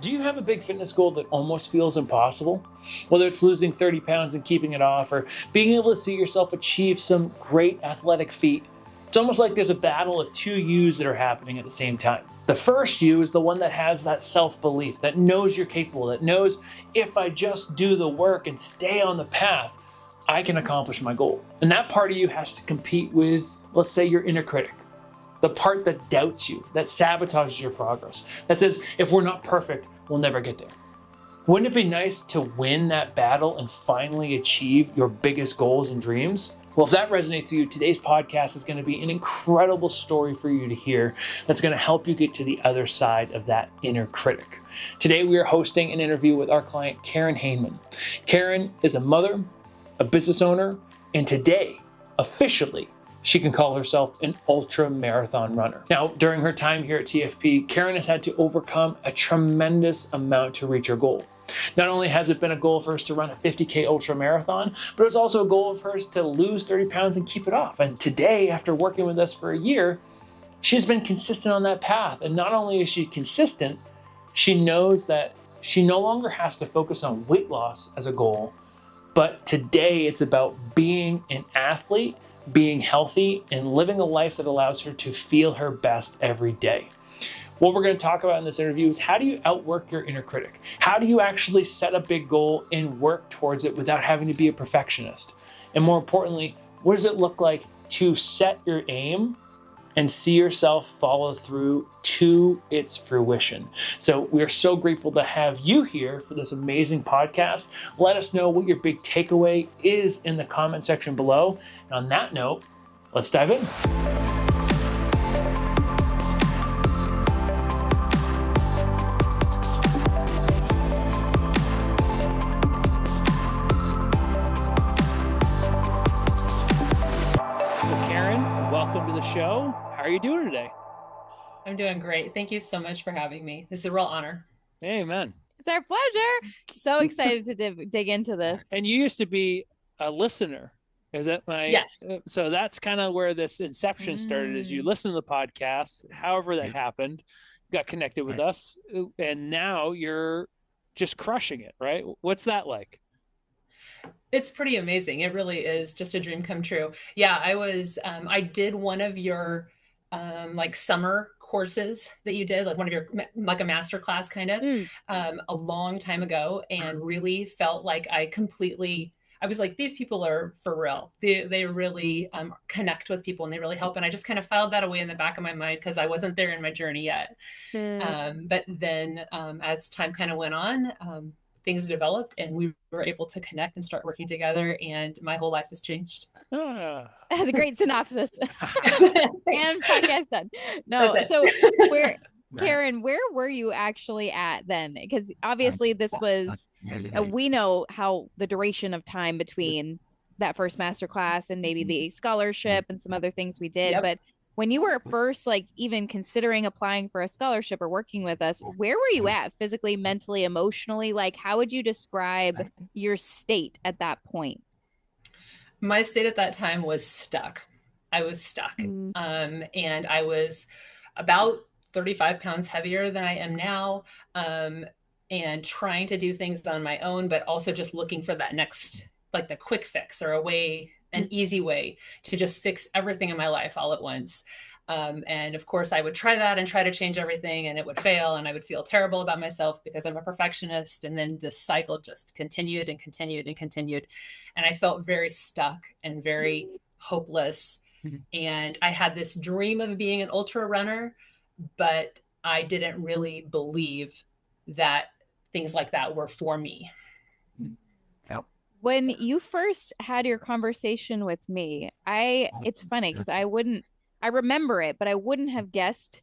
Do you have a big fitness goal that almost feels impossible? Whether it's losing 30 pounds and keeping it off, or being able to see yourself achieve some great athletic feat, it's almost like there's a battle of two yous that are happening at the same time. The first you is the one that has that self-belief, that knows you're capable, that knows if I just do the work and stay on the path, I can accomplish my goal. And that part of you has to compete with, let's say, your inner critic. The part that doubts you, that sabotages your progress, that says, if we're not perfect, we'll never get there. Wouldn't it be nice to win that battle and finally achieve your biggest goals and dreams? Well, if that resonates with you, today's podcast is going to be an incredible story for you to hear that's going to help you get to the other side of that inner critic. Today, we are hosting an interview with our client, Karen Hanneman. Karen is a mother, a business owner, and today, officially, she can call herself an ultra marathon runner. Now, during her time here at TFP, Karen has had to overcome a tremendous amount to reach her goal. Not only has it been a goal of hers to run a 50K ultra marathon, but it's also a goal of hers to lose 30 pounds and keep it off. And today, after working with us for a year, she's been consistent on that path. And not only is she consistent, she knows that she no longer has to focus on weight loss as a goal, but today it's about being an athlete, being healthy, and living a life that allows her to feel her best every day. What we're going to talk about in this interview is, how do you outwork your inner critic? How do you actually set a big goal and work towards it without having to be a perfectionist? And more importantly, what does it look like to set your aim and see yourself follow through to its fruition? So we're so grateful to have you here for this amazing podcast. Let us know what your big takeaway is in the comment section below. And on that note, let's dive in. So Karen, welcome to the show. How are you doing today? I'm doing great. Thank you so much for having me. This is a real honor. Amen. It's our pleasure. So excited to dig into this. And you used to be a listener. Is that my? Yes. So that's kind of where this inception started, is you listen to the podcast, however that happened, got connected with us, and now you're just crushing it, right? What's that like? It's pretty amazing. It really is just a dream come true. Yeah, I did one of your like summer courses that you did, like one of your, like a master class kind of, a long time ago, and really felt like I was like, these people are for real. They really connect with people, and they really help. And I just kind of filed that away in the back of my mind because I wasn't there in my journey yet. But then as time kind of went on, things developed, and we were able to connect and start working together, and my whole life has changed. That's a great synopsis. And podcast done. No, so Karen, where were you actually at then? Because obviously this was, we know how the duration of time between that first masterclass and maybe the scholarship and some other things we did. Yep. But when you were first, like, even considering applying for a scholarship or working with us, where were you at physically, mentally, emotionally? Like, how would you describe your state at that point? My state at that time was stuck. I was stuck. And I was about 35 pounds heavier than I am now, and trying to do things on my own, but also just looking for that next, like the quick fix or an easy way to just fix everything in my life all at once. And of course I would try that and try to change everything, and it would fail, and I would feel terrible about myself because I'm a perfectionist. And then this cycle just continued and continued and continued. And I felt very stuck and very hopeless. And I had this dream of being an ultra runner, but I didn't really believe that things like that were for me. When you first had your conversation with me, it's funny because I remember it, but I wouldn't have guessed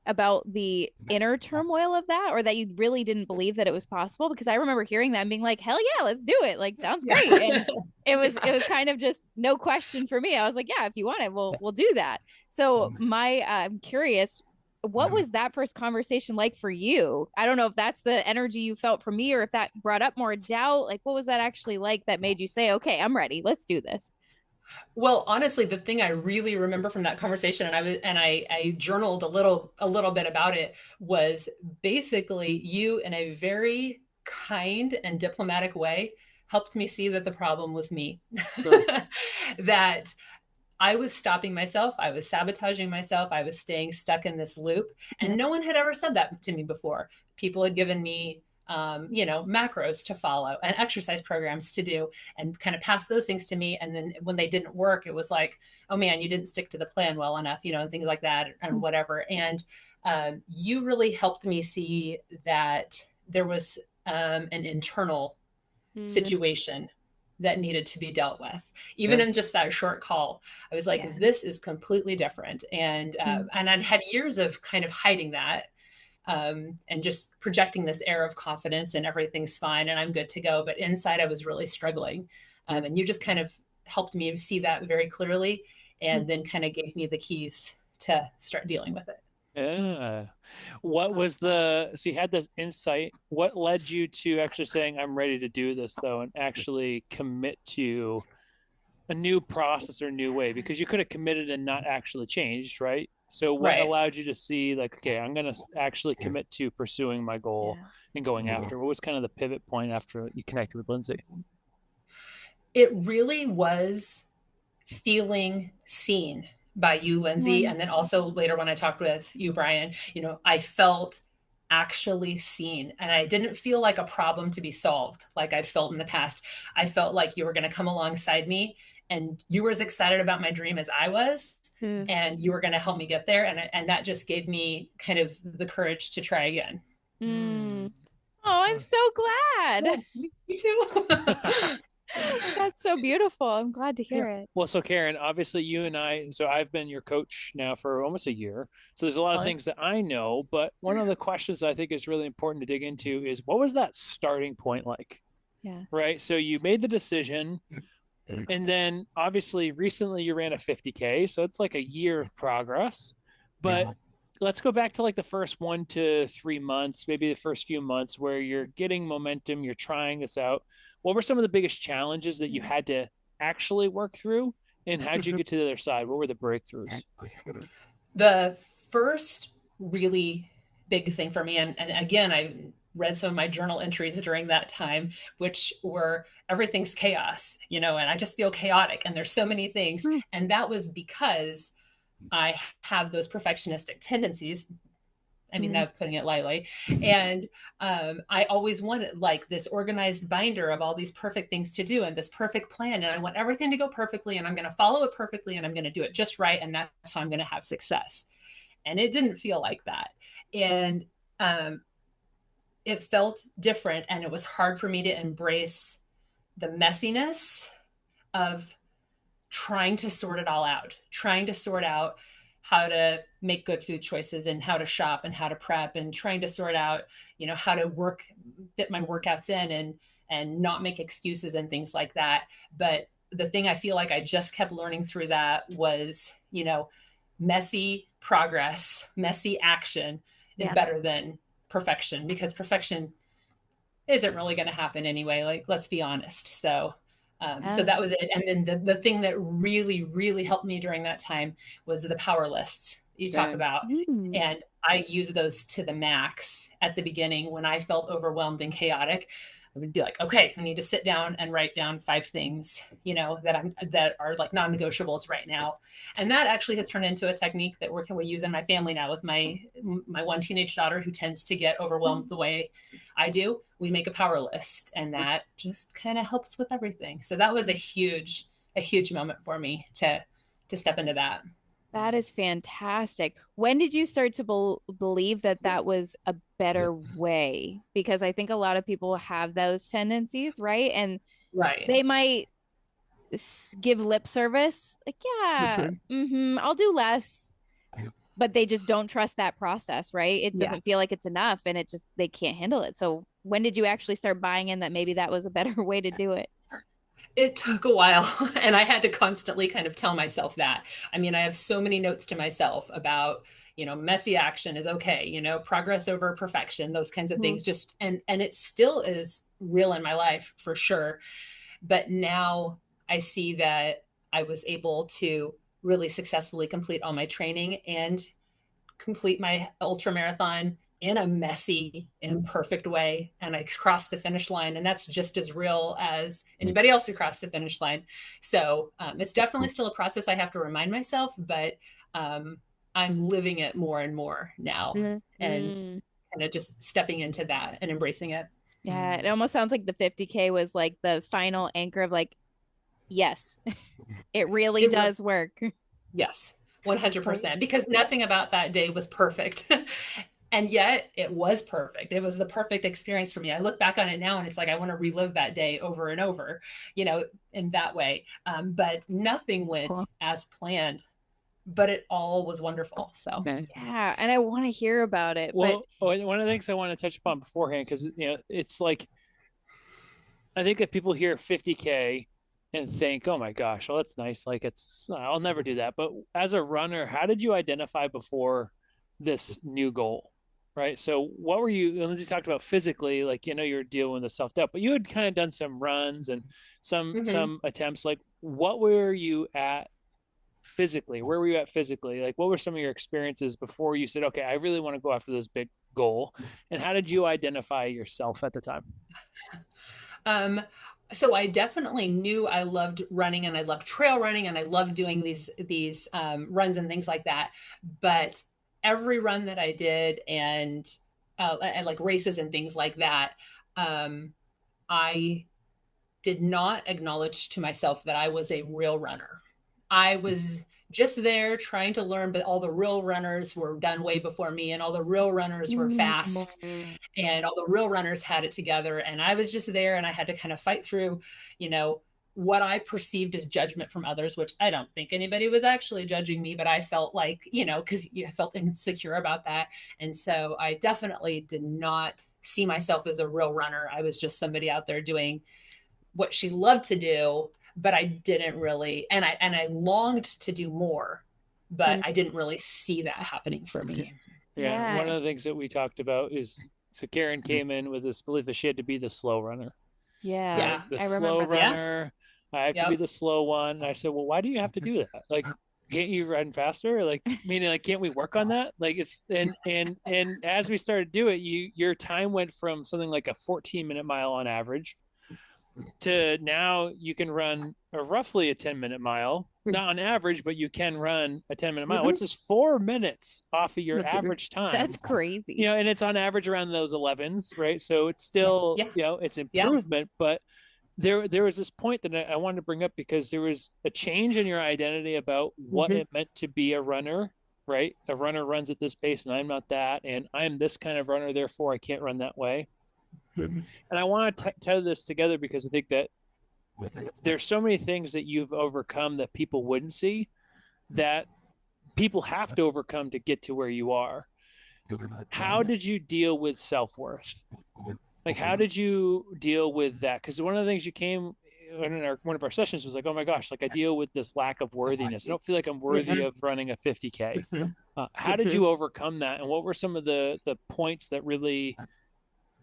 about the inner turmoil of that, or that you really didn't believe that it was possible, because I remember hearing that and being like, hell yeah, let's do it. Like, sounds great. And it was kind of just no question for me. I was like, yeah, if you want it, we'll do that. So I'm curious, what was that first conversation like for you? I don't know if that's the energy you felt from me, or if that brought up more doubt. Like, what was that actually like that made you say, okay, I'm ready, let's do this? Well, honestly, the thing I really remember from that conversation, and I journaled a little bit about it, was basically you in a very kind and diplomatic way helped me see that the problem was me. Sure. That I was stopping myself, I was sabotaging myself, I was staying stuck in this loop, and no one had ever said that to me before. People had given me macros to follow and exercise programs to do and kind of pass those things to me. And then when they didn't work, it was like, oh man, you didn't stick to the plan well enough, and things like that and whatever. And you really helped me see that there was an internal situation that needed to be dealt with. Even in just that short call, I was like, this is completely different. And I'd had years of kind of hiding that, and just projecting this air of confidence and everything's fine and I'm good to go. But inside I was really struggling. And you just kind of helped me see that very clearly, and then kind of gave me the keys to start dealing with it. Yeah. So you had this insight. What led you to actually saying, I'm ready to do this though, and actually commit to a new process or new way? Because you could have committed and not actually changed, right? So what allowed you to see like, okay, I'm going to actually commit to pursuing my goal and going after? What was kind of the pivot point after you connected with Lindsay? It really was feeling seen by you, Lindsay. And then also later when I talked with you, Brian, I felt actually seen, and I didn't feel like a problem to be solved like I'd felt in the past. I felt like you were going to come alongside me, and you were as excited about my dream as I was, and you were going to help me get there. And that just gave me kind of the courage to try again. Oh, I'm so glad. Me too. That's so beautiful. I'm glad to hear it. Well, so Karen, obviously you and so I've been your coach now for almost a year. So there's a lot of things that I know, but one of the questions I think is really important to dig into is, what was that starting point like? Yeah. Right. So you made the decision, and then obviously recently you ran a 50K. So it's like a year of progress, but let's go back to like the first 1 to 3 months, maybe the first few months where you're getting momentum, you're trying this out. What were some of the biggest challenges that you had to actually work through, and how'd you get to the other side? What were the breakthroughs? The first really big thing for me, and again, I read some of my journal entries during that time, which were everything's chaos, and I just feel chaotic and there's so many things. And that was because I have those perfectionistic tendencies. I mean, that's putting it lightly. And I always wanted like this organized binder of all these perfect things to do and this perfect plan. And I want everything to go perfectly, and I'm going to follow it perfectly, and I'm going to do it just right. And that's how I'm going to have success. And it didn't feel like that. And it felt different. And it was hard for me to embrace the messiness of trying to sort it all out, trying to sort out how to make good food choices and how to shop and how to prep, and trying to sort out, how to fit my workouts in and not make excuses and things like that. But the thing I feel like I just kept learning through that was, messy progress, messy action is better than perfection, because perfection isn't really going to happen anyway. Like, let's be honest. So that was it. And then the thing that really, really helped me during that time was the power lists you talk about. And I used those to the max at the beginning when I felt overwhelmed and chaotic. I would be like, okay, I need to sit down and write down 5 things, that are like non-negotiables right now. And that actually has turned into a technique that we use in my family now with my one teenage daughter who tends to get overwhelmed the way I do. We make a power list, and that just kind of helps with everything. So that was a huge moment for me to step into that. That is fantastic. When did you start to believe that was a better way? Because I think a lot of people have those tendencies, right? And they might give lip service, like, I'll do less, but they just don't trust that process, right? It doesn't feel like it's enough, and they can't handle it. So when did you actually start buying in that maybe that was a better way to do it? It took a while, and I had to constantly kind of tell myself that. I mean, I have so many notes to myself about, messy action is okay, progress over perfection, those kinds of things. Just, and it still is real in my life for sure. But now I see that I was able to really successfully complete all my training and complete my ultra marathon in a messy, imperfect way. And I crossed the finish line, and that's just as real as anybody else who crossed the finish line. So it's definitely still a process I have to remind myself, but I'm living it more and more now, and kind of just stepping into that and embracing it. Yeah, it almost sounds like the 50K was like the final anchor of like, yes, it really does work. Yes, 100%, because nothing about that day was perfect. And yet it was perfect. It was the perfect experience for me. I look back on it now and it's like, I want to relive that day over and over, in that way. But nothing went as planned, but it all was wonderful. So, yeah. And I want to hear about it. Well, one of the things I want to touch upon beforehand, because, it's like, I think if people hear 50K and think, oh my gosh, well, that's nice. Like, I'll never do that. But as a runner, how did you identify before this new goal? Right. So what were you, Lindsay talked about physically, like, you're dealing with the self-doubt, but you had kind of done some runs and some attempts. Like, what were you at physically? Where were you at physically? Like, what were some of your experiences before you said, okay, I really want to go after this big goal? And how did you identify yourself at the time? So I definitely knew I loved running, and I loved trail running, and I loved doing these runs and things like that. But every run that I did, and like races and things like that, I did not acknowledge to myself that I was a real runner. I was just there trying to learn, but all the real runners were done way before me, and all the real runners were fast, and all the real runners had it together. And I was just there, and I had to kind of fight through, what I perceived as judgment from others, which I don't think anybody was actually judging me, but I felt like, because I felt insecure about that. And so I definitely did not see myself as a real runner. I was just somebody out there doing what she loved to do, but I didn't really, and I longed to do more, but I didn't really see that happening for me. Yeah. One of the things that we talked about is, so Karen came in with this belief that she had to be the slow runner. Yeah. Right? The slow runner. I have to be the slow one. And I said, well, why do you have to do that? Like, can't you run faster? Like, meaning, like, can't we work on that? Like, it's, and as we started to do it, your time went from something like a 14-minute mile on average to now you can run roughly a 10-minute mile, not on average, but you can run a 10-minute mile, which is 4 minutes off of your average time. That's crazy. And it's on average around those 11s, right? So it's still, it's improvement, but there was this point that I wanted to bring up, because there was a change in your identity about what it meant to be a runner, right? A runner runs at this pace and I'm not that, and I'm this kind of runner, therefore I can't run that way. And I want to tie this together, because I think that there's so many things that you've overcome that people wouldn't see, that people have to overcome to get to where you are. How did you deal with self-worth? Like, how did you deal with that? Because one of the things you came in one of our sessions was like, oh my gosh, like, I deal with this lack of worthiness. I don't feel like I'm worthy of running a 50K. How did you overcome that? And what were some of the points that really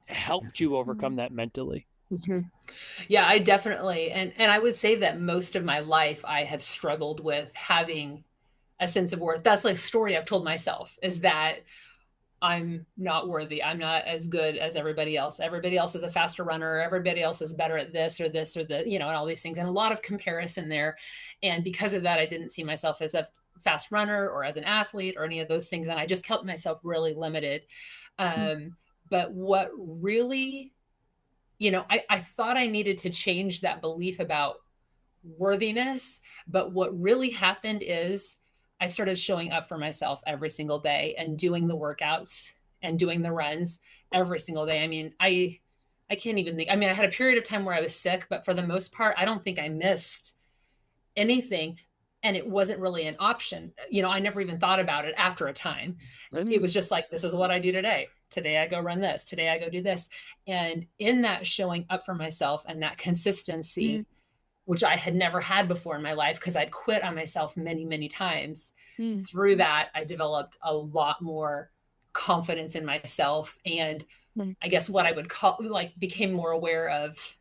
helped you overcome that mentally? Yeah, I definitely, and I would say that most of my life I have struggled with having a sense of worth. That's like a story I've told myself, is that I'm not worthy. I'm not as good as everybody else. Everybody else is a faster runner. Everybody else is better at this or this or the, and all these things, and a lot of comparison there. And because of that, I didn't see myself as a fast runner or as an athlete or any of those things. And I just kept myself really limited. But what really, I thought I needed to change that belief about worthiness. But what really happened is I started showing up for myself every single day and doing the workouts and doing the runs every single day. I mean, I can't even think. I mean, I had a period of time where I was sick, but for the most part, I don't think I missed anything. And it wasn't really an option. I never even thought about it after a time. It was just like, this is what I do today. Today I go run this. Today I go do this. And in that showing up for myself and that consistency, which I had never had before in my life, because I'd quit on myself many, many times. Through that, I developed a lot more confidence in myself. And I guess what I would call, like, became more aware of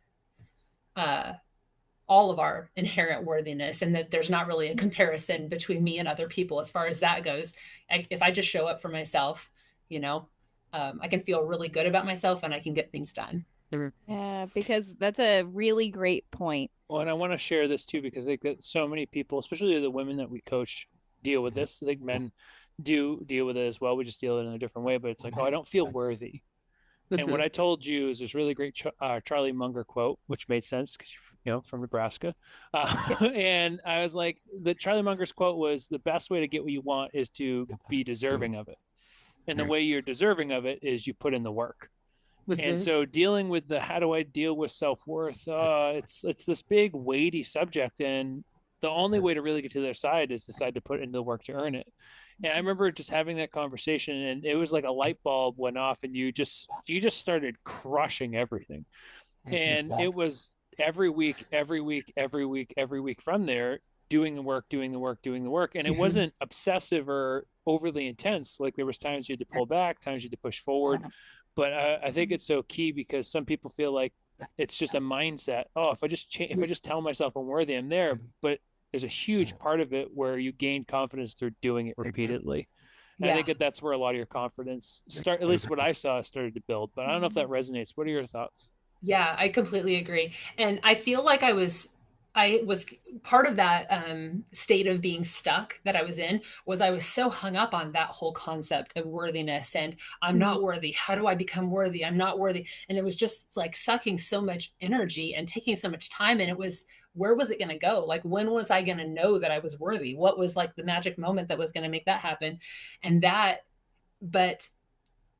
all of our inherent worthiness, and that there's not really a comparison between me and other people as far as that goes. If I just show up for myself, I can feel really good about myself and I can get things done. Yeah, because that's a really great point. Well, and I want to share this too, because I think that so many people, especially the women that we coach, deal with this. I think men do deal with it as well. We just deal with it in a different way, but it's like, oh, I don't feel worthy. And what I told you is this really great Charlie Munger quote, which made sense because from Nebraska. And I was like, the Charlie Munger's quote was, the best way to get what you want is to be deserving of it. And the way you're deserving of it is you put in the work. And so dealing with how do I deal with self-worth? It's this big weighty subject. And the only way to really get to their side is decide to put into the work to earn it. And I remember just having that conversation, and it was like a light bulb went off, and you just started crushing everything. And it was every week from there, doing the work. And it wasn't obsessive or overly intense. Like there was times you had to pull back, times you had to push forward. But I think it's so key, because some people feel like it's just a mindset. Oh, if I just tell myself I'm worthy, I'm there. But there's a huge part of it where you gain confidence through doing it repeatedly. And I think that's where a lot of your confidence at least what I saw, started to build. But I don't know if that resonates. What are your thoughts? Yeah, I completely agree. And I feel like I was part of that state of being stuck that I was in, was I was so hung up on that whole concept of worthiness, and I'm not worthy. How do I become worthy? I'm not worthy. And it was just like sucking so much energy and taking so much time. And where was it going to go? Like, when was I going to know that I was worthy? What was like the magic moment that was going to make that happen? But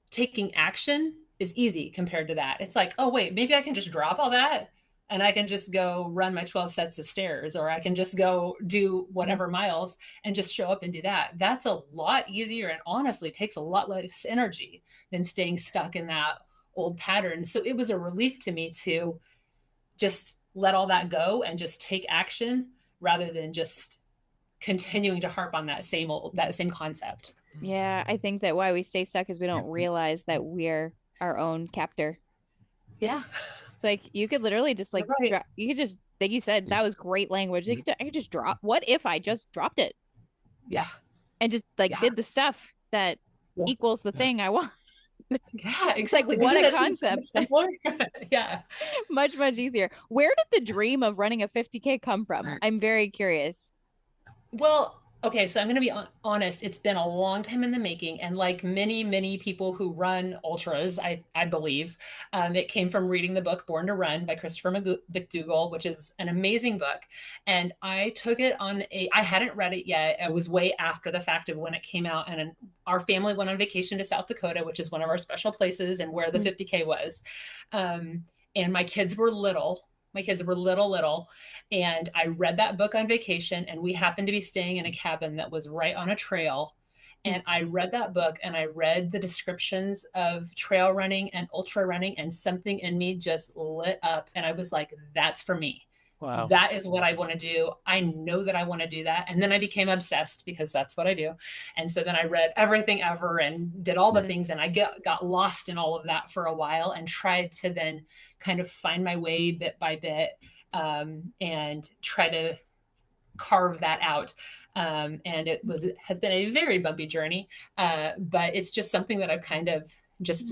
taking action is easy compared to that. It's like, oh wait, maybe I can just drop all that and I can just go run my 12 sets of stairs, or I can just go do whatever miles and just show up and do that. That's a lot easier, and honestly takes a lot less energy than staying stuck in that old pattern. So it was a relief to me to just let all that go and just take action, rather than just continuing to harp on that same concept. Yeah, I think that why we stay stuck is we don't realize that we're our own captor. Yeah. It's like you could literally just like you could just, like you said, that was great language. I could just drop. What if I just dropped it? Yeah. And just did the stuff that equals the thing I want. Yeah, exactly. Like, what a concept. Simpler? Yeah. Much easier. Where did the dream of running a 50K come from? I'm very curious. Well, okay, so I'm going to be honest. It's been a long time in the making. And like many people who run ultras, I believe, it came from reading the book Born to Run by Christopher McDougall, which is an amazing book. And I took it I hadn't read it yet. It was way after the fact of when it came out. And our family went on vacation to South Dakota, which is one of our special places and where the 50K was. And my kids were little. And I read that book on vacation, and we happened to be staying in a cabin that was right on a trail. And I read that book, and I read the descriptions of trail running and ultra running, and something in me just lit up. And I was like, that's for me. Wow. That is what I want to do. I know that I want to do that. And then I became obsessed, because that's what I do. And so then I read everything ever and did all the things. And I got lost in all of that for a while, and tried to then kind of find my way bit by bit, and try to carve that out. And it has been a very bumpy journey. But it's just something that I've kind of just,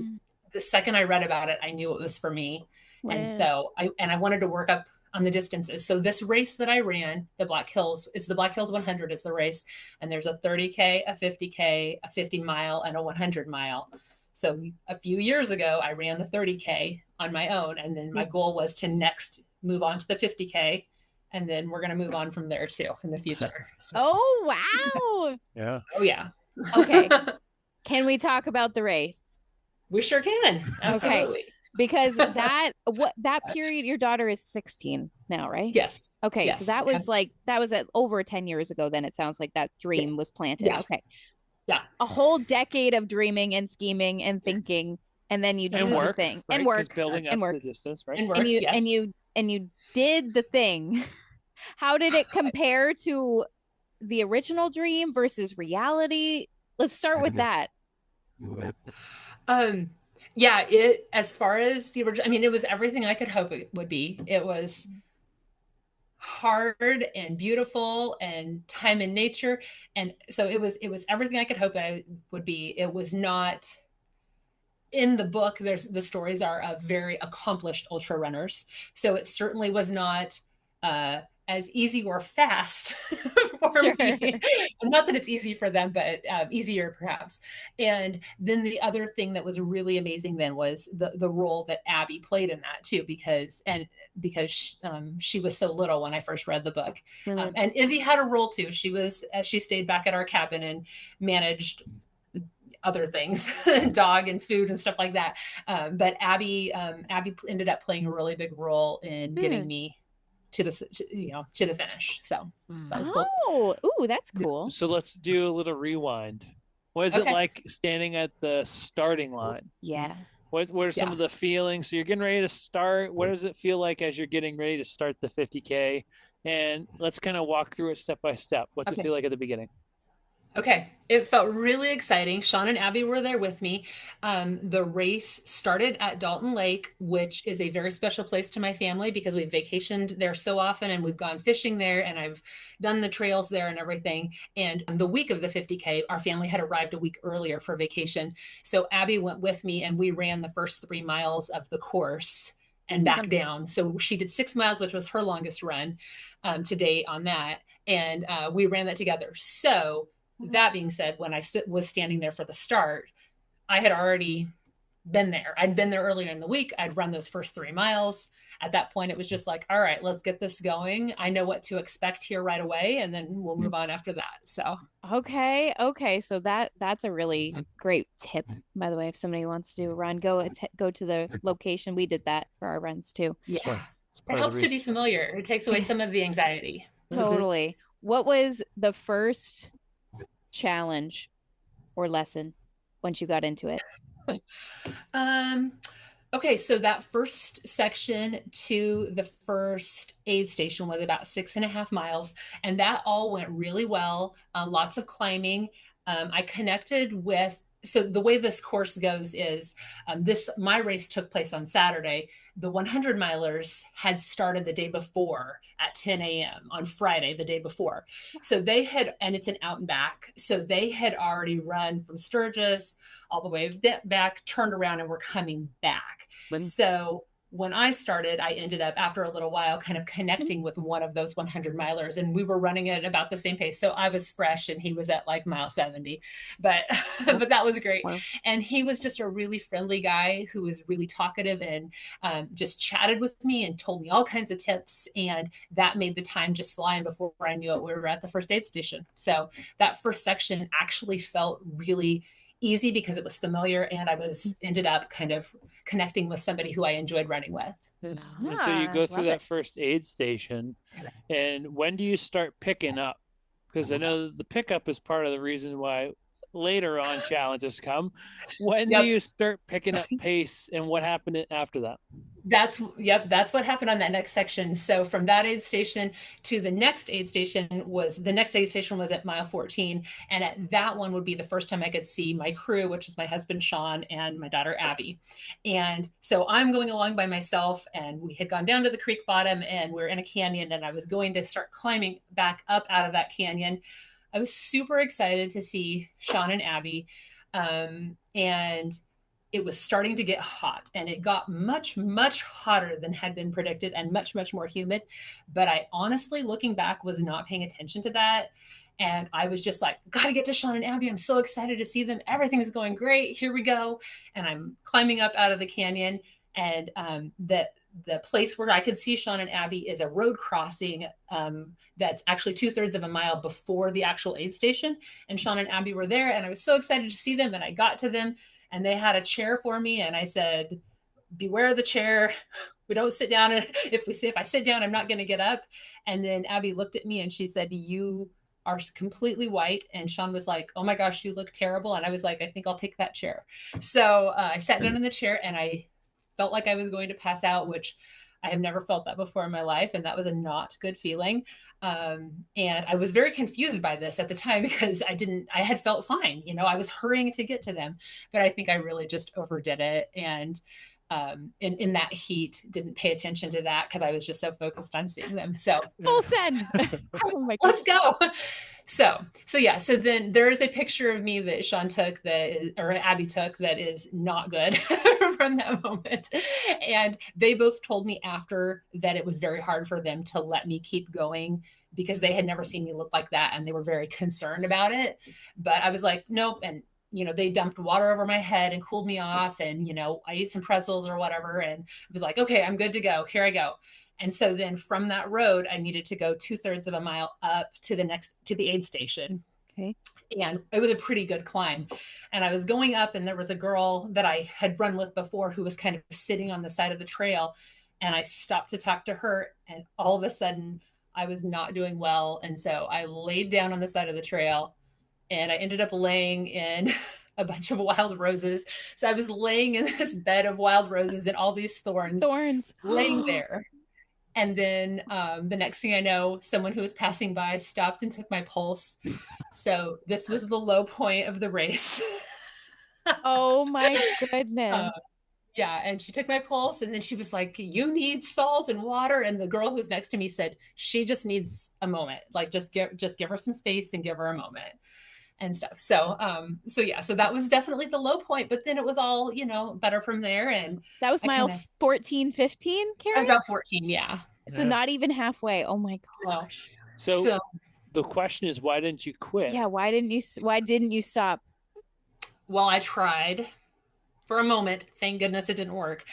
the second I read about it, I knew it was for me. Wow. And so I wanted to work up on the distances. So this race that I ran, the Black Hills, it's the Black Hills 100 is the race. And there's a 30K, a 50K, a 50 mile, and a 100 mile. So a few years ago, I ran the 30K on my own. And then my goal was to next move on to the 50K. And then we're going to move on from there too in the future. So. Oh, wow. Yeah. Oh, yeah. Okay. Can we talk about the race? We sure can. Absolutely. Okay. Because that period, your daughter is 16 now, right? Yes. Okay. Yes. So that was at over 10 years ago. Then it sounds like that dream was planted. Yeah. Okay. Yeah. A whole decade of dreaming and scheming and thinking, and then you do the thing, right? And work, building up and work the distance, right? And work, and you did the thing. How did it compare to the original dream versus reality? Let's start with that. Yeah, as far as the original, I mean, it was everything I could hope it would be. It was hard and beautiful and time in nature. And so it was everything I could hope it would be. It was not in the book. The stories are of very accomplished ultra runners. So it certainly was not as easy or fast for me. Not that it's easy for them, but easier perhaps. And then the other thing that was really amazing then was the role that Abby played in that too, because she was so little when I first read the book. And Izzy had a role too. She stayed back at our cabin and managed other things, dog and food and stuff like that. But Abby ended up playing a really big role in getting me to the finish. So that was cool. Oh, ooh, that's cool. So let's do a little rewind. What is it like standing at the starting line? Yeah. What are some of the feelings? So you're getting ready to start. What does it feel like as you're getting ready to start the 50K? And let's kind of walk through it step by step. What's it feel like at the beginning? Okay. It felt really exciting. Sean and Abby were there with me. The race started at Dalton Lake, which is a very special place to my family because we've vacationed there so often and we've gone fishing there and I've done the trails there and everything. And the week of the 50K, our family had arrived a week earlier for vacation. So Abby went with me and we ran the first 3 miles of the course and back down. So she did 6 miles, which was her longest run to date on that. And we ran that together. So that being said, when I was standing there for the start, I had already been there. I'd been there earlier in the week. I'd run those first 3 miles. At that point, it was just like, all right, let's get this going. I know what to expect here right away, and then we'll move on after that. So okay. So that's a really great tip, by the way. If somebody wants to run, go to the location. We did that for our runs too. Yeah, it helps to be familiar. It takes away some of the anxiety. Totally. What was the first challenge or lesson once you got into it? Okay, so that first section to the first aid station was about 6.5 miles, and that all went really well. Lots of climbing. I connected with. So the way this course goes is my race took place on Saturday. The 100 milers had started the day before at 10 a.m. on Friday, the day before. So and it's an out and back. So they had already run from Sturgis all the way back, turned around and were coming back. So when I started, I ended up after a little while kind of connecting with one of those 100 milers and we were running at about the same pace. So I was fresh and he was at like mile 70, but that was great. Wow. And he was just a really friendly guy who was really talkative and just chatted with me and told me all kinds of tips. And that made the time just fly. And before I knew it, we were at the first aid station. So that first section actually felt really easy because it was familiar and I ended up kind of connecting with somebody who I enjoyed running with. And so you go through that first aid station, and when do you start picking up? Because I know the pickup is part of the reason why later on challenges come. When do you start picking up pace and what happened after that? That's what happened on that next section. So from that aid station to the next aid station was at mile 14. And at that one would be the first time I could see my crew, which was my husband, Sean, and my daughter, Abby. And so I'm going along by myself and we had gone down to the creek bottom and we're in a canyon and I was going to start climbing back up out of that canyon. I was super excited to see Sean and Abby. And it was starting to get hot and it got much, much hotter than had been predicted and much, much more humid. But I honestly, looking back, was not paying attention to that. And I was just like, got to get to Sean and Abby. I'm so excited to see them. Everything's going great. Here we go. And I'm climbing up out of the canyon. And the place where I could see Sean and Abby is a road crossing that's actually 2/3 of a mile before the actual aid station. And Sean and Abby were there. And I was so excited to see them. And I got to them. And they had a chair for me. And I said, beware of the chair. We don't sit down. If I sit down, I'm not going to get up. And then Abby looked at me and she said, you are completely white. And Sean was like, oh my gosh, you look terrible. And I was like, I think I'll take that chair. So I sat down in the chair and I felt like I was going to pass out, which I have never felt that before in my life. And that was a not good feeling. And I was very confused by this at the time because I had felt fine. I was hurrying to get to them, but I think I really just overdid it. And in that heat, didn't pay attention to that because I was just so focused on seeing them. So full send. Oh my let's go. So yeah. So then there is a picture of me that Sean took or Abby took that is not good from that moment. And they both told me after that it was very hard for them to let me keep going because they had never seen me look like that. And they were very concerned about it. But I was like, nope. And they dumped water over my head and cooled me off. And, I ate some pretzels or whatever. And I was like, okay, I'm good to go. Here I go. And so then from that road, I needed to go 2/3 of a mile up to the aid station. Okay. And it was a pretty good climb. And I was going up and there was a girl that I had run with before who was kind of sitting on the side of the trail. And I stopped to talk to her. And all of a sudden I was not doing well. And so I laid down on the side of the trail and I ended up laying in a bunch of wild roses. So I was laying in this bed of wild roses and all these thorns laying there. And then the next thing I know, someone who was passing by stopped and took my pulse. So this was the low point of the race. Oh my goodness. Yeah. And she took my pulse and then she was like, you need salt and water. And the girl who was next to me said, she just needs a moment. Like just give her some space and give her a moment and stuff. So yeah, so that was definitely the low point, but then it was all, better from there. And that was mile 14, 15, Karen? I was about 14. Yeah. So not even halfway. Oh my gosh. So the question is, why didn't you quit? Yeah. Why didn't you stop? Well, I tried for a moment. Thank goodness it didn't work.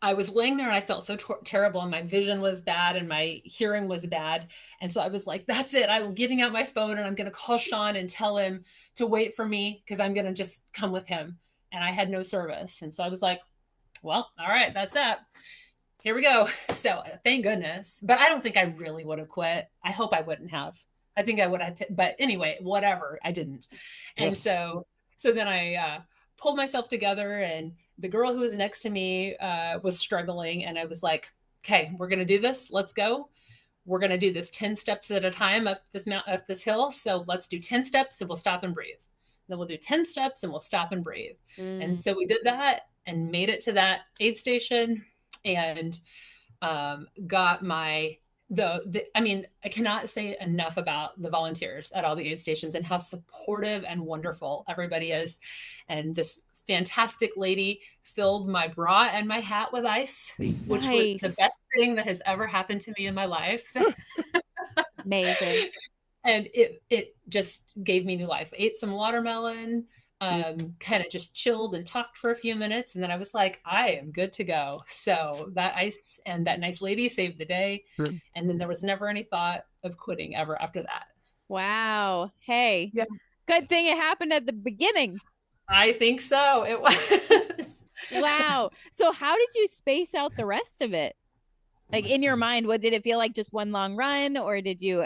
I was laying there and I felt so terrible and my vision was bad and my hearing was bad. And so I was like, that's it. I'm getting out my phone and I'm going to call Sean and tell him to wait for me because I'm going to just come with him. And I had no service. And so I was like, well, all right, that's that. Here we go. So thank goodness. But I don't think I really would have quit. I hope I wouldn't have. I think I would have. But anyway, whatever. I didn't. And so then I pulled myself together and the girl who was next to me was struggling. And I was like, okay, we're going to do this. Let's go. We're going to do this 10 steps at a time up this hill. So let's do 10 steps and we'll stop and breathe. Then we'll do 10 steps and we'll stop and breathe. And so we did that and made it to that aid station and got my I mean, I cannot say enough about the volunteers at all the aid stations and how supportive and wonderful everybody is. And this fantastic lady filled my bra and my hat with ice, which was the best thing that has ever happened to me in my life. Amazing. And it just gave me new life. Ate some watermelon, kind of just chilled and talked for a few minutes. And then I was like, I am good to go. So that ice and that nice lady saved the day. And then there was never any thought of quitting ever after that. Wow. Hey, good thing it happened at the beginning. I think so. It was. Wow. So how did you space out the rest of it? Like in your mind, what did it feel like? Just one long run? Or did you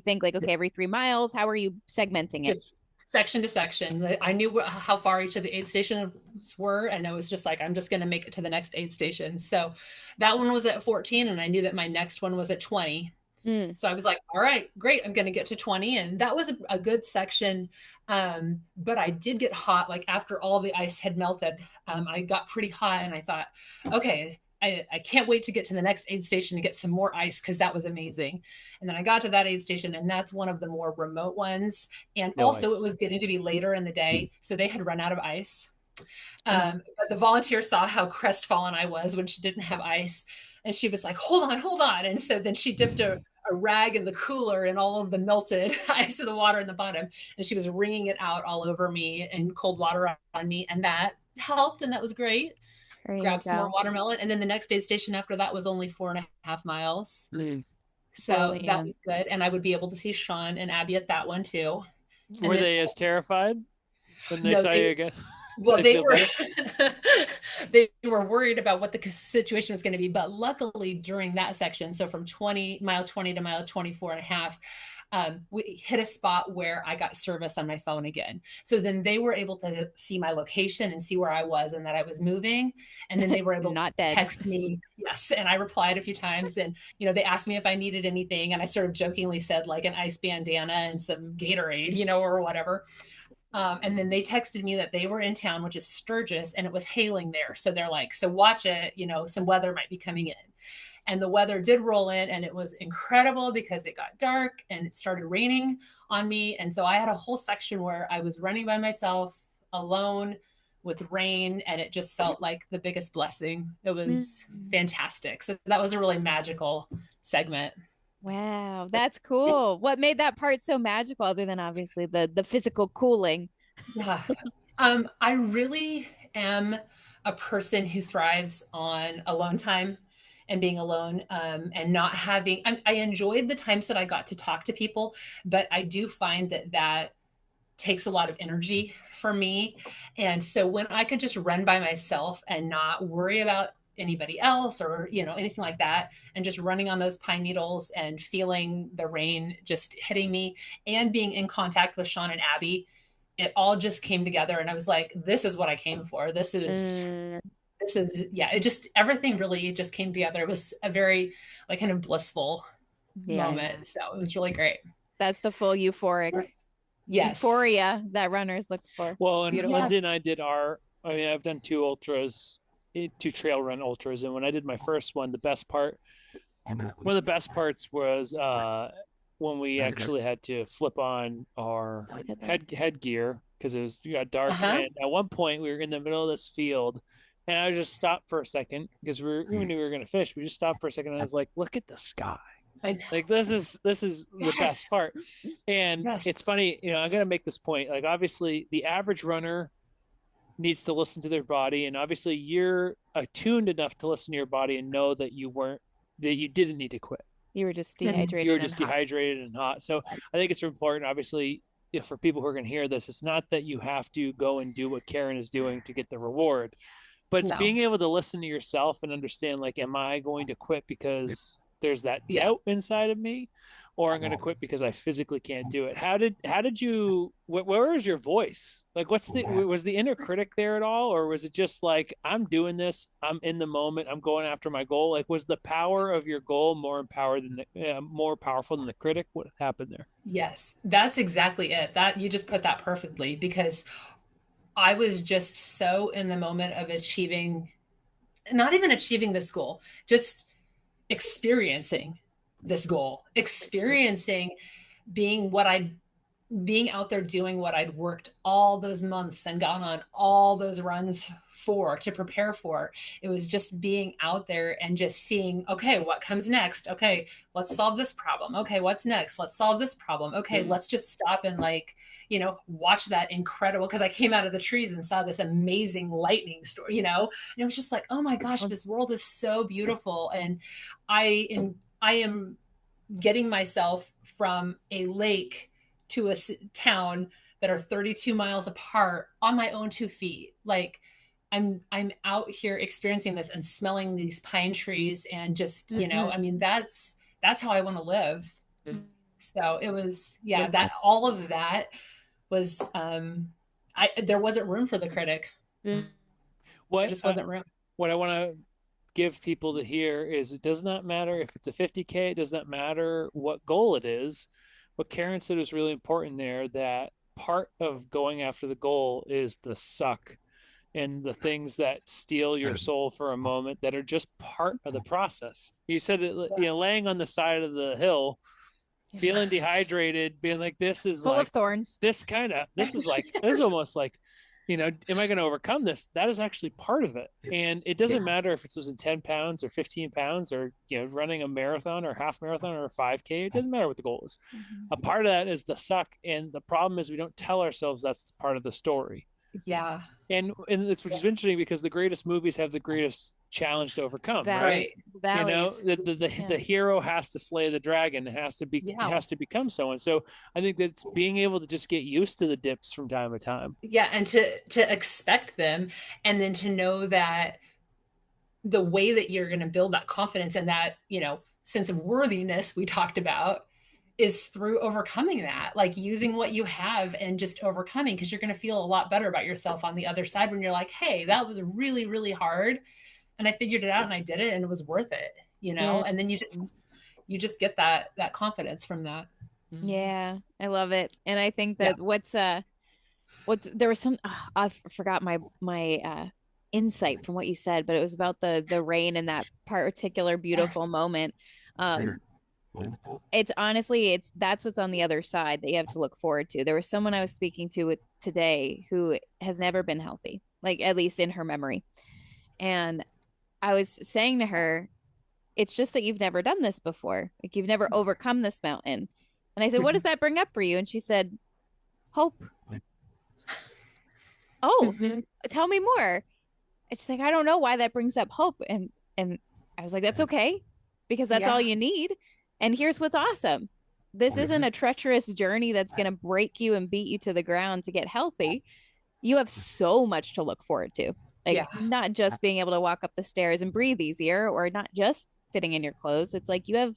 think like, okay, every 3 miles? How were you segmenting it? Just section to section. I knew how far each of the aid stations were. And I was just like, I'm just going to make it to the next aid station. So that one was at 14. And I knew that my next one was at 20. So I was like, all right, great. I'm going to get to 20. And that was a good section. But I did get hot. Like after all the ice had melted, I got pretty hot and I thought, okay, I can't wait to get to the next aid station to get some more ice because that was amazing. And then I got to that aid station and that's one of the more remote ones. And also it was getting to be later in the day. So they had run out of ice. But the volunteer saw how crestfallen I was when she didn't have ice. And she was like, hold on. And so then she dipped a rag in the cooler and all of the melted ice of the water in the bottom. And she was wringing it out all over me and cold water on me. And that helped. And that was great. Grabbed some more watermelon. And then the next aid station after that was only 4.5 miles. So that was good. And I would be able to see Sean and Abby at that one too. Were they as terrified when they saw you again? Well, they were they were worried about what the situation was going to be. But luckily during that section, so from mile 20 to mile 24.5, we hit a spot where I got service on my phone again. So then they were able to see my location and see where I was and that I was moving. And then they were able to text me. Yes. And I replied a few times and, they asked me if I needed anything. And I sort of jokingly said like an ice bandana and some Gatorade, or whatever. And then they texted me that they were in town, which is Sturgis, and it was hailing there. So they're like, so watch it, some weather might be coming in. And the weather did roll in, and it was incredible because it got dark and it started raining on me. And so I had a whole section where I was running by myself alone with rain, and it just felt like the biggest blessing. It was fantastic. So that was a really magical segment. Wow, that's cool. What made that part so magical other than obviously the physical cooling? Yeah. I really am a person who thrives on alone time and being alone, and not having, I enjoyed the times that I got to talk to people, but I do find that takes a lot of energy for me. And so when I could just run by myself and not worry about anybody else or anything like that, and just running on those pine needles and feeling the rain just hitting me and being in contact with Sean and Abby, it all just came together. And I was like, this is what I came for. This is it just, everything really just came together. It was a very like kind of blissful moment. So it was really great. That's the full euphoric euphoria that runners look for. Well, and Lindsay and I did I've done 2 trail run ultras. And when I did my first one, one of the best parts was when we actually had to flip on our headgear because it got dark. And at one point we were in the middle of this field, and I just stopped for a second because we knew we were going to fish. We just stopped for a second, and I was like, look at the sky. Like this is the best part. And it's funny, I'm going to make this point. Like, obviously the average runner needs to listen to their body, and obviously you're attuned enough to listen to your body and know that you didn't need to quit. You were just dehydrated. You were just dehydrated and hot. So I think it's important, obviously, for people who are going to hear this, it's not that you have to go and do what Karen is doing to get the reward, but it's being able to listen to yourself and understand, like, am I going to quit because there's that doubt inside of me, or I'm going to quit because I physically can't do it? How did you, where was your voice? Like, was the inner critic there at all? Or was it just like, I'm doing this, I'm in the moment, I'm going after my goal? Like, was the power of your goal more powerful than the critic? What happened there? Yes, that's exactly it. That you just put that perfectly, because I was just so in the moment of not even achieving this goal, just experiencing this goal, experiencing being out there doing what I'd worked all those months and gone on all those runs to prepare for. It was just being out there and just seeing, okay, what comes next? Okay, let's solve this problem. Okay, what's next? Let's solve this problem. Okay, let's just stop and watch that incredible, because I came out of the trees and saw this amazing lightning storm, and it was just like, oh my gosh, this world is so beautiful. And I am getting myself from a lake to a town that are 32 miles apart on my own 2 feet. Like, I'm out here experiencing this and smelling these pine trees and just, that's how I want to live. So it was, that all of that was, there wasn't room for the critic. There just wasn't room. What I want to give people to hear is, it does not matter if it's a 50K, it does not matter what goal it is. What Karen said is really important there, that part of going after the goal is the suck and the things that steal your soul for a moment, that are just part of the process. You said it, laying on the side of the hill, feeling dehydrated, being like, this is full of thorns. This is almost like, am I going to overcome this? That is actually part of it. And it doesn't matter if it's losing 10 pounds or 15 pounds or, running a marathon or half marathon or a 5K. It doesn't matter what the goal is. A part of that is the suck. And the problem is we don't tell ourselves that's part of the story. Yeah. And it's, which is interesting, because the greatest movies have the greatest challenge to overcome, right? The hero has to slay the dragon. It has to become someone. So I think that's being able to just get used to the dips from time to time. Yeah. And to expect them, and then to know that the way that you're going to build that confidence and that, sense of worthiness we talked about is through overcoming that, like using what you have and just overcoming, because you're going to feel a lot better about yourself on the other side when you're like, hey, that was really, really hard, and I figured it out and I did it and it was worth it, and then you just get that confidence from that. Yeah, I love it. And I think that there was some, I forgot my insight from what you said, but it was about the rain and that particular beautiful moment. It's honestly, that's what's on the other side that you have to look forward to. There was someone I was speaking to today who has never been healthy, like at least in her memory. And I was saying to her, it's just that you've never done this before. Like you've never overcome this mountain. And I said, what does that bring up for you? And she said, hope. Oh, tell me more. And she's like, I don't know why that brings up hope. And I was like, that's okay, because that's all you need. And here's what's awesome. This isn't a treacherous journey that's going to break you and beat you to the ground to get healthy. You have so much to look forward to. Like not just being able to walk up the stairs and breathe easier, or not just fitting in your clothes. It's like you have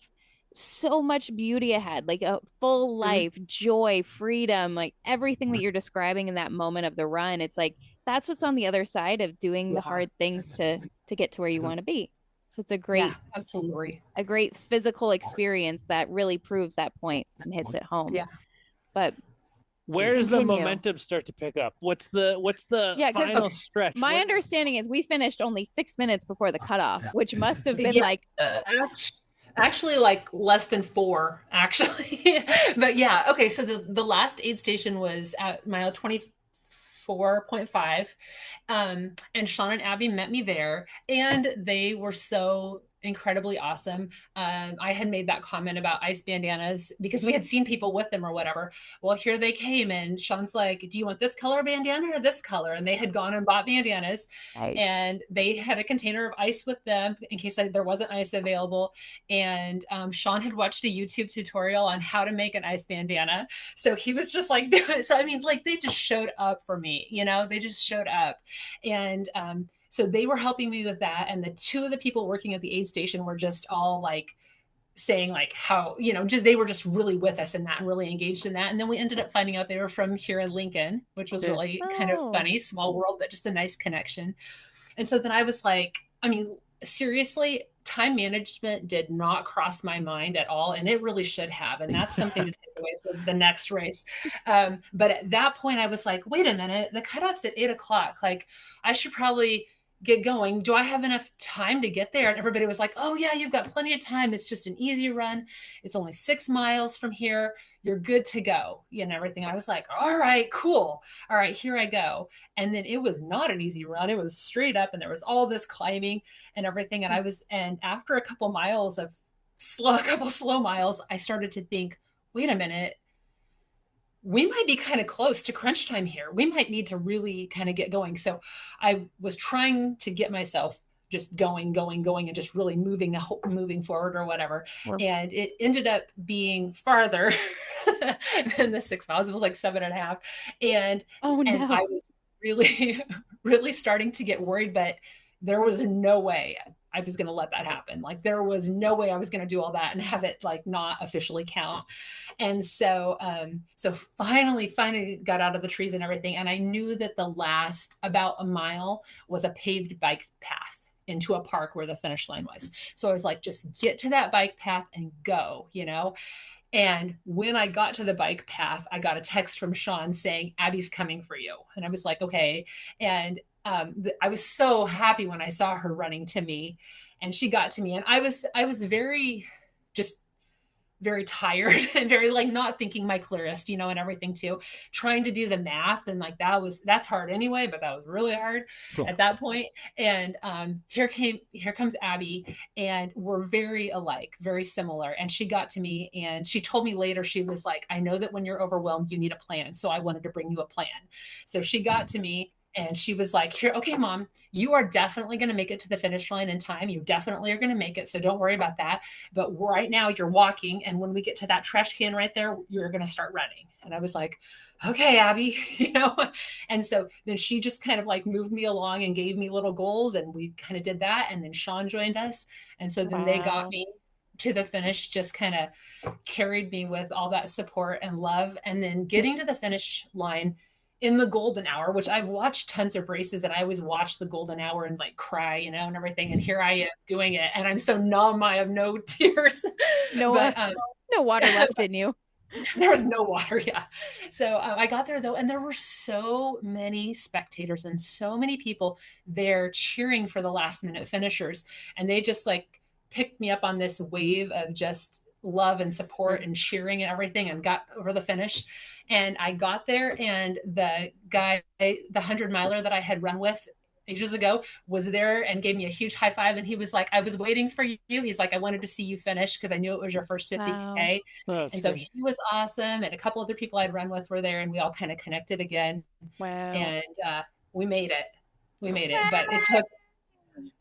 so much beauty ahead, like a full life, joy, freedom, like everything that you're describing in that moment of the run. It's like, that's what's on the other side of doing the hard things to get to where you want to be. So it's a great, absolutely, a great physical experience that really proves that point and hits it home. Yeah. But where does the momentum start to pick up? What's the final stretch? My understanding is we finished only 6 minutes before the cutoff, which must have been like actually like less than 4 actually. But yeah, okay, so the last aid station was at mile 24.5, and Sean and Abby met me there, and they were so incredibly awesome. I had made that comment about ice bandanas because we had seen people with them or whatever. Well, here they came, and Sean's like, do you want this color bandana or this color? And they had gone and bought bandanas. Nice. And they had a container of ice with them in case there wasn't ice available. And Sean had watched a YouTube tutorial on how to make an ice bandana. So he was just like, so I mean, like they just showed up for me, they just showed up. And so they were helping me with that. And the 2 of the people working at the aid station were just all like saying like how, they were just really with us in that and really engaged in that. And then we ended up finding out they were from here in Lincoln, which was really kind of funny, small world, but just a nice connection. And so then I was like, I mean, seriously, time management did not cross my mind at all. And it really should have. And that's something to take away from the next race. But at that point I was like, wait a minute, the cutoff's at 8:00. Like I should probably get going. Do I have enough time to get there? And everybody was like, oh yeah, you've got plenty of time. It's just an easy run. It's only 6 miles from here. You're good to go, and everything. I was like, all right, cool. All right, here I go. And then it was not an easy run. It was straight up and there was all this climbing and everything. And after a couple slow miles, I started to think, wait a minute, we might be kind of close to crunch time here. We might need to really kind of get going. So I was trying to get myself just going and just really moving forward or whatever. Wow. And it ended up being farther than the 6 miles. It was like 7.5. And I was really, really starting to get worried, but there was no way I was going to let that happen. Like there was no way I was going to do all that and have it like not officially count. And so, finally got out of the trees and everything. And I knew that the last about a mile was a paved bike path into a park where the finish line was. So I was like, just get to that bike path and go, And when I got to the bike path, I got a text from Sean saying, Abby's coming for you. And I was like, okay. And I was so happy when I saw her running to me, and she got to me, and I was very tired and very like not thinking my clearest, and everything too, trying to do the math. And like, that's hard anyway, but that was really hard at that point. And here comes Abby, and we're very alike, very similar. And she got to me and she told me later, she was like, I know that when you're overwhelmed, you need a plan. So I wanted to bring you a plan. So she got to me, and she was like, here, okay, Mom, you are definitely going to make it to the finish line in time. You definitely are going to make it. So don't worry about that. But right now you're walking. And when we get to that trash can right there, you're going to start running. And I was like, okay, Abby, And so then she just kind of like moved me along and gave me little goals. And we kind of did that. And then Sean joined us. And so then they got me to the finish, just kind of carried me with all that support and love. And then getting to the finish line in the golden hour, which I've watched tons of races, and I always watch the golden hour and like cry, and everything. And here I am doing it, and I'm so numb. I have no tears. No water left in you. There was no water. Yeah. So I got there though, and there were so many spectators and so many people there cheering for the last minute finishers. And they just like picked me up on this wave of just love and support and cheering and everything, and got over the finish. And I got there, and the guy, the 100 miler that I had run with ages ago, was there and gave me a huge high five. And he was like, I was waiting for you. He's like, I wanted to see you finish because I knew it was your first 50K. Wow. And so he was awesome. And a couple other people I'd run with were there, and we all kind of connected again. Wow. And we made it. We made it. But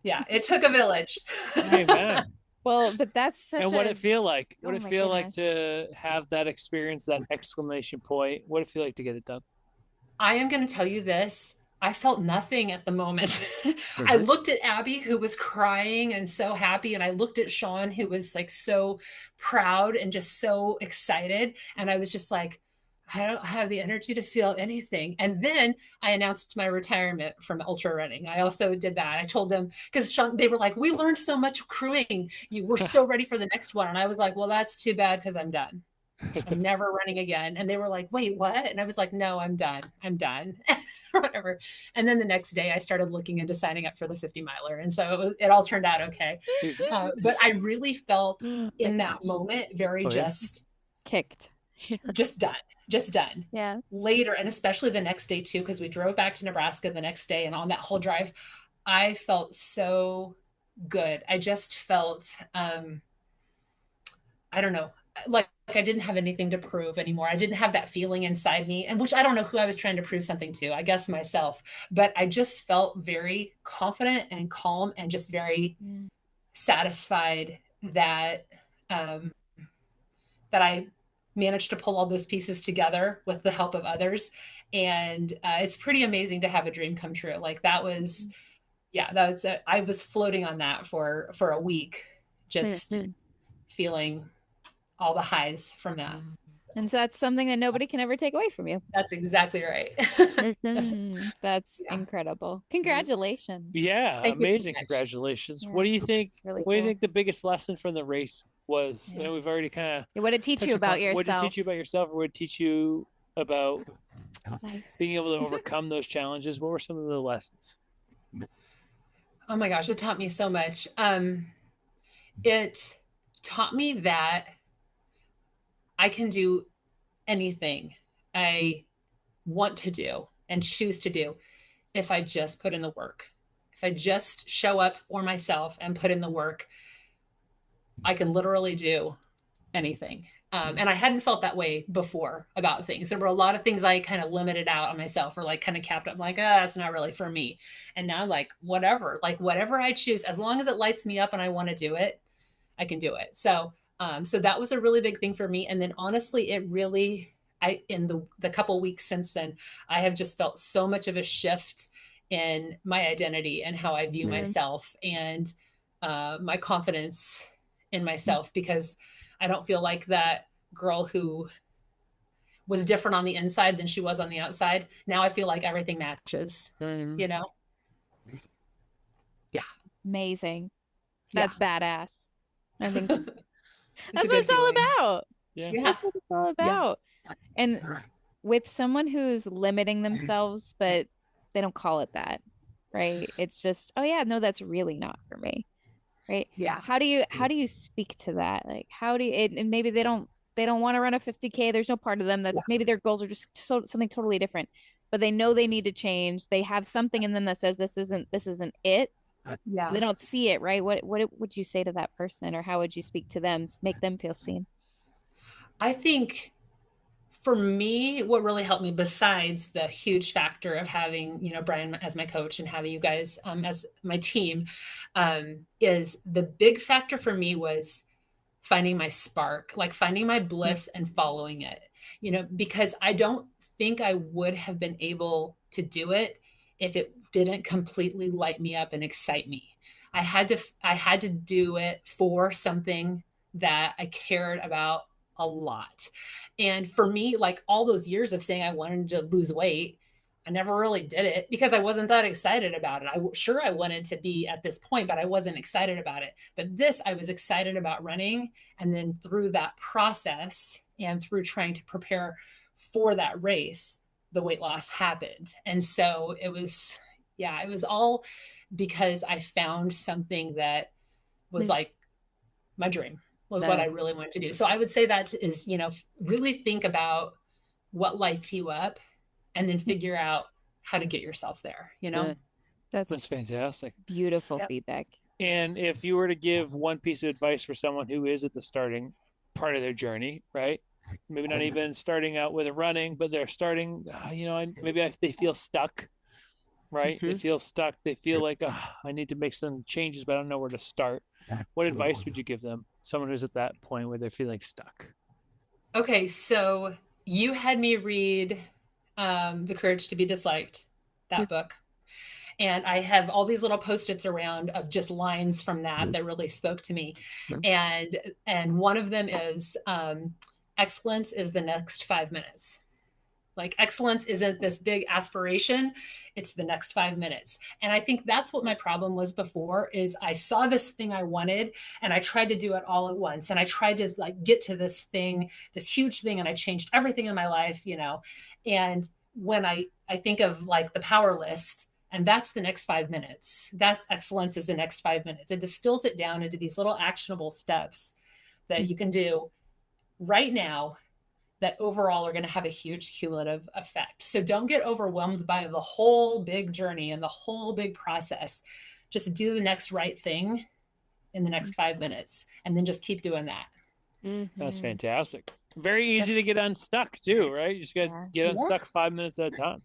it took a village. Amen. Well, but that's such and what it feel like? Oh What it my feel like goodness. to have that experience, that exclamation point? What it feel like to get it done? I am going to tell you this. I felt nothing at the moment. I looked at Abby, who was crying and so happy. And I looked at Sean, who was like so proud and just so excited. And I was just like, I don't have the energy to feel anything. And then I announced my retirement from ultra running. I also did that. I told them, because they were like, we learned so much crewing. You were so ready for the next one. And I was like, well, that's too bad, because I'm done. I'm never running again. And they were like, wait, what? And I was like, no, I'm done. I'm done. Whatever. And then the next day I started looking into signing up for the 50-miler. And so it all turned out okay. But I really felt in that moment very just kicked. Just done. Yeah. Later, and especially the next day too, because we drove back to Nebraska the next day, and on that whole drive, I felt so good. I just felt, I don't know, like I didn't have anything to prove anymore. I didn't have that feeling inside me, and which I don't know who I was trying to prove something to, I guess myself, but I just felt very confident and calm and just very satisfied that, that I managed to pull all those pieces together with the help of others. And it's pretty amazing to have a dream come true. Like that was, I was floating on that for a week, just feeling all the highs from that. And so that's something that nobody can ever take away from you. That's exactly right. That's incredible. Congratulations. Yeah, Thank amazing. Congratulations. Yeah, what do you think? Really what do you think the biggest lesson from the race was? Yeah. We've already kind of. What did it teach you about yourself? What did it teach you about yourself, or what did it teach you about Life. being able to overcome those challenges? What were some of the lessons? Oh my gosh, it taught me so much. It taught me that I can do anything I want to do and choose to do if I just put in the work. If I just show up for myself and put in the work, I can literally do anything. And I hadn't felt that way before about things. There were a lot of things I kind of limited out on myself, or like kind of capped up, like, that's not really for me. And now whatever I choose, as long as it lights me up and I want to do it, I can do it. So that was a really big thing for me. And then honestly, in the couple weeks since then, I have just felt so much of a shift in my identity and how I view myself, and my confidence in myself, because I don't feel like that girl who was different on the inside than she was on the outside. Now I feel like everything matches, Yeah. Amazing. That's badass. I think that's what it's feeling. all about. Yeah. That's what it's all about. And with someone who's limiting themselves, but they don't call it that, right? It's just, oh yeah, no, that's really not for me. Right. Yeah. How do you speak to that? Like, how do you, and maybe they don't want to run a 50K. There's no part of them that's maybe their goals are just something totally different, but they know they need to change. They have something in them that says this isn't it. Yeah. They don't see it, right? What would you say to that person, or how would you speak to them, make them feel seen? I think for me, what really helped me, besides the huge factor of having, Brian as my coach and having you guys as my team, is the big factor for me was finding my spark, like finding my bliss and following it, because I don't think I would have been able to do it if it didn't completely light me up and excite me. I had to do it for something that I cared about a lot. And for me, like all those years of saying I wanted to lose weight, I never really did it because I wasn't that excited about it. Sure I wanted to be at this point, but I wasn't excited about it. But this, I was excited about running. And then through that process and through trying to prepare for that race, the weight loss happened. And so it was all because I found something that was like my dream, was what I really wanted to do. So I would say that is, really think about what lights you up and then figure out how to get yourself there, That's fantastic. Beautiful feedback. And if you were to give one piece of advice for someone who is at the starting part of their journey, right? Maybe not even starting out with a running, but they're starting, maybe they feel stuck, right? They feel stuck. They feel like, I need to make some changes, but I don't know where to start. What advice would you give them? Someone who's at that point where they're feeling stuck. Okay. So you had me read The Courage to be Disliked, that book. And I have all these little Post-its around of just lines from that really spoke to me. And one of them is excellence is the next 5 minutes. Like excellence isn't this big aspiration. It's the next 5 minutes. And I think that's what my problem was before is I saw this thing I wanted and I tried to do it all at once. And I tried to get to this thing, this huge thing. And I changed everything in my life, and when I think of the power list, and that's the next 5 minutes, that's excellence is the next 5 minutes. It distills it down into these little actionable steps that you can do right now that overall are going to have a huge cumulative effect. So don't get overwhelmed by the whole big journey and the whole big process. Just do the next right thing in the next 5 minutes and then just keep doing that. That's fantastic. Very easy to get unstuck too, right? You just got to get unstuck 5 minutes at a time.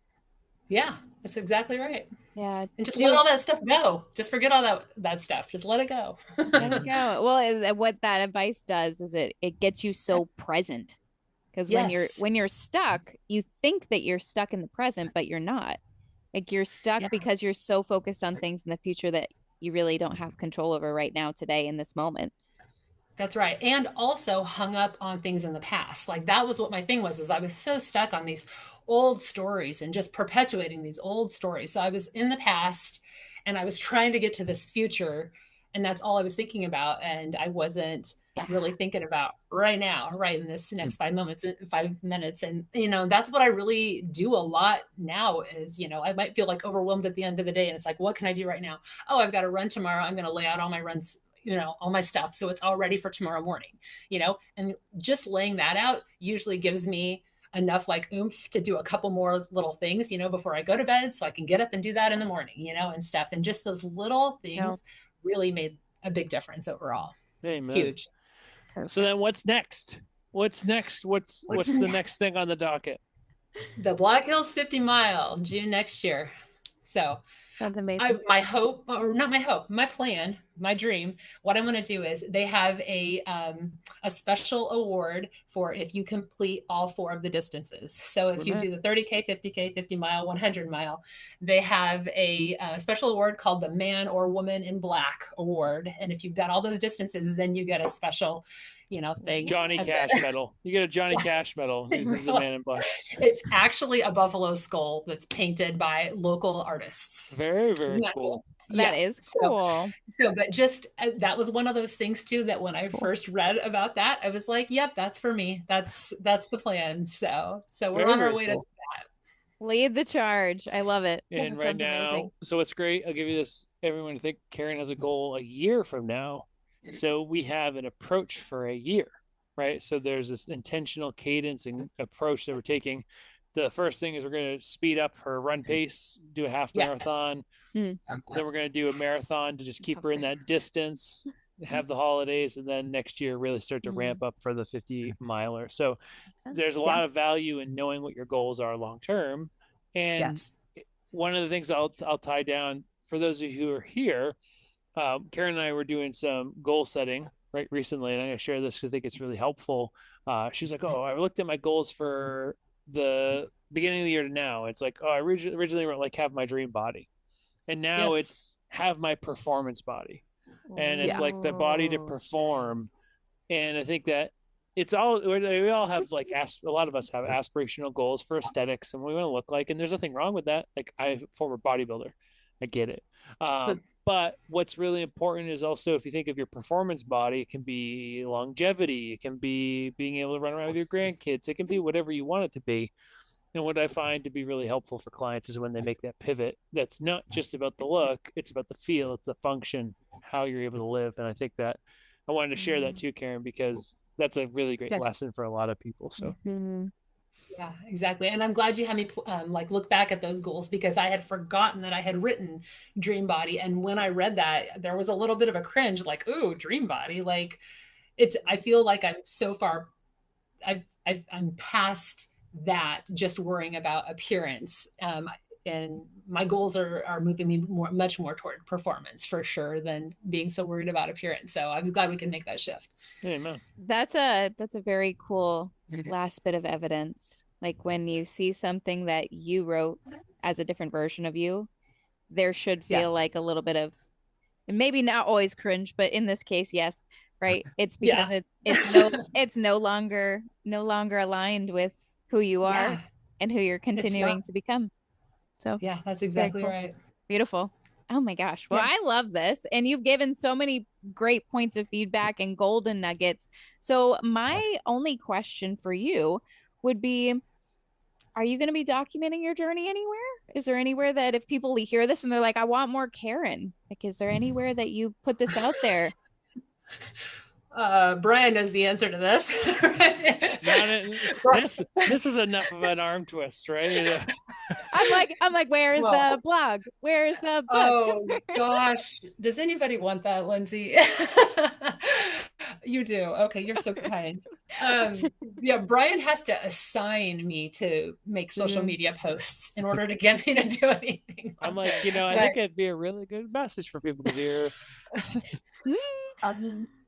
Yeah, that's exactly right. Yeah. And just let all that stuff go. Just forget all that stuff. Just let it go. Let it go. Well, what that advice does is it gets you so present. Because when you're stuck, you think that you're stuck in the present, but you're not. Like you're stuck because you're so focused on things in the future that you really don't have control over right now, today, in this moment. That's right. And also hung up on things in the past. Like that was what my thing was, is I was so stuck on these old stories and just perpetuating these old stories. So I was in the past and I was trying to get to this future. And that's all I was thinking about. And I wasn't really thinking about right now, right in this next 5 minutes. And, that's what I really do a lot now is, I might feel overwhelmed at the end of the day. And it's like, what can I do right now? Oh, I've got to run tomorrow. I'm going to lay out all my runs, all my stuff. So it's all ready for tomorrow morning, and just laying that out usually gives me enough oomph to do a couple more little things, before I go to bed. So I can get up and do that in the morning, and stuff. And just those little things really made a big difference overall. Amen. Huge. Perfect. So then what's next? What's the next thing on the docket? The Black Hills 50 mile, June next year. So that's amazing. My plan, my dream, what I'm going to do is they have a special award for if you complete all 4 of the distances. So if you do the 30K, 50K, 50 mile, 100 mile, they have a special award called the Man or Woman in Black Award. And if you've done all those distances, then you get a special thing. Johnny Cash medal. You get a Johnny Cash medal. This is the Man in Black. It's actually a buffalo skull that's painted by local artists. Very, very cool. That is cool. But just that was one of those things too that when I first read about that, I was like, "Yep, that's for me. That's the plan." So we're on our way to that. Lead the charge. I love it. And right now, amazing. So it's great. I'll give you this. Everyone, I think Karen has a goal a year from now. So we have an approach for a year, right? So there's this intentional cadence and approach that we're taking. The first thing is we're going to speed up her run pace, do a half marathon. Then we're going to do a marathon to just keep her in that distance, have the holidays, and then next year really start to ramp up for the 50 miler. So there's a lot of value in knowing what your goals are long term. And one of the things I'll tie down for those of you who are here, Karen and I were doing some goal setting right recently, and I'm going to share this because I think it's really helpful. She's like, "Oh, I looked at my goals for the beginning of the year to now. It's like, I originally wrote have my dream body, and now it's have my performance body, and it's like the body to perform." And I think that it's all, we all have like a lot of us have aspirational goals for aesthetics and what we want to look like, and there's nothing wrong with that. Like I'm a former bodybuilder, I get it. But what's really important is also, if you think of your performance body, it can be longevity, it can be being able to run around with your grandkids, it can be whatever you want it to be. And what I find to be really helpful for clients is when they make that pivot. That's not just about the look; it's about the feel, it's the function, how you're able to live. And I think that I wanted to share that too, Karen, because that's a really great lesson for a lot of people. So. Yeah, exactly. And I'm glad you had me like look back at those goals, because I had forgotten that I had written dream body. And when I read that, there was a little bit of a cringe, like, ooh, dream body. Like I feel like I'm so far, I'm past that, just worrying about appearance. And my goals are moving me much more toward performance for sure than being so worried about appearance. So I was glad we could make that shift. Amen. That's a very cool last bit of evidence. Like when you see something that you wrote as a different version of you, there should feel like a little bit of, maybe not always cringe, but in this case, yes, right? It's because it's no longer aligned with who you are and who you're continuing to become. So yeah, that's exactly cool. Right. Beautiful. Oh my gosh. Well, I love this. And you've given so many great points of feedback and golden nuggets. So my only question for you would be, are you going to be documenting your journey anywhere? Is there anywhere that if people hear this and they're like, I want more Karen, like, is there anywhere that you put this out there? Brian knows the answer to this. This is enough of an arm twist, right? I'm like, where is the blog? Where is the book? Oh gosh, does anybody want that, Lindsay? You do. Okay, you're so kind. Yeah, Brian has to assign me to make social media posts in order to get me to do anything. I'm like, I think it'd be a really good message for people to hear.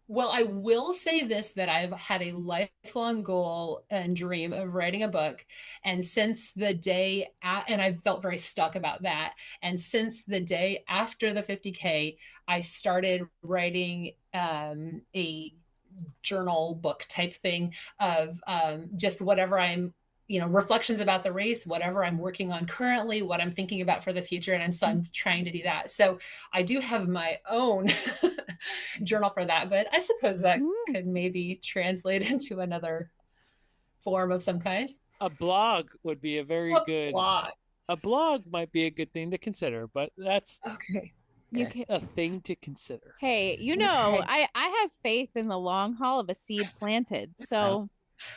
Well, I will say this, that I've had a lifelong goal and dream of writing a book. And since the day, and I felt very stuck about that. And since the day after the 50K, I started writing a journal book type thing of just whatever I'm, reflections about the race, whatever I'm working on currently, what I'm thinking about for the future. And so I'm trying to do that. So I do have my own journal for that, but I suppose that could maybe translate into another form of some kind. A blog would be a very good blog. A blog might be a good thing to consider, but that's okay. A thing to consider. Hey, I have faith in the long haul of a seed planted. So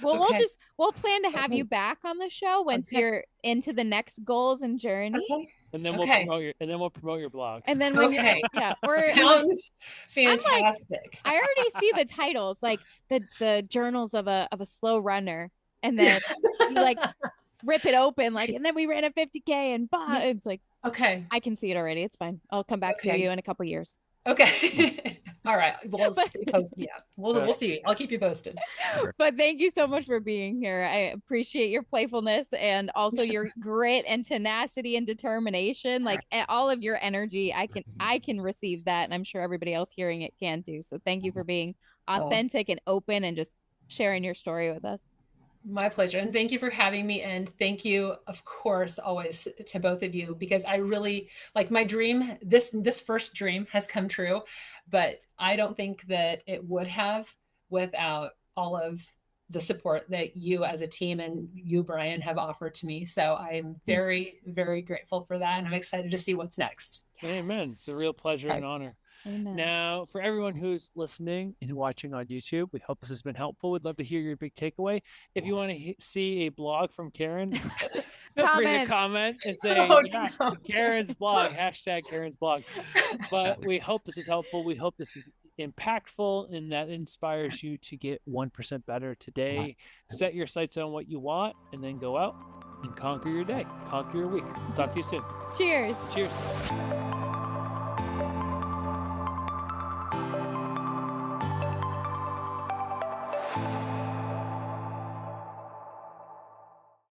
we'll plan to have you back on the show once you're into the next goals and journey. And then we'll promote your blog. And then sounds fantastic. I already see the titles, like the journals of a slow runner, and then you like rip it open, like, and then we ran a 50K and it's like, okay, I can see it already. It's fine. I'll come back to you in a couple years. Okay. All right. We'll see. I'll keep you posted. But thank you so much for being here. I appreciate your playfulness and also your grit and tenacity and determination. Like all of your energy, I can receive that, and I'm sure everybody else hearing it can too. So thank you for being authentic and open and just sharing your story with us. My pleasure. And thank you for having me. And thank you, of course, always to both of you, because I really like my dream. This first dream has come true, but I don't think that it would have without all of the support that you as a team and you, Brian, have offered to me. So I'm very, very grateful for that. And I'm excited to see what's next. Amen. It's a real pleasure and honor. Amen. Now, for everyone who's listening and watching on YouTube, we hope this has been helpful. We'd love to hear your big takeaway. If you want to see a blog from Karen, feel free to comment and say, Karen's blog, #Karen's blog. But we hope this is helpful. We hope this is impactful and that inspires you to get 1% better today. Set your sights on what you want and then go out and conquer your day, conquer your week. Talk to you soon. Cheers. Cheers.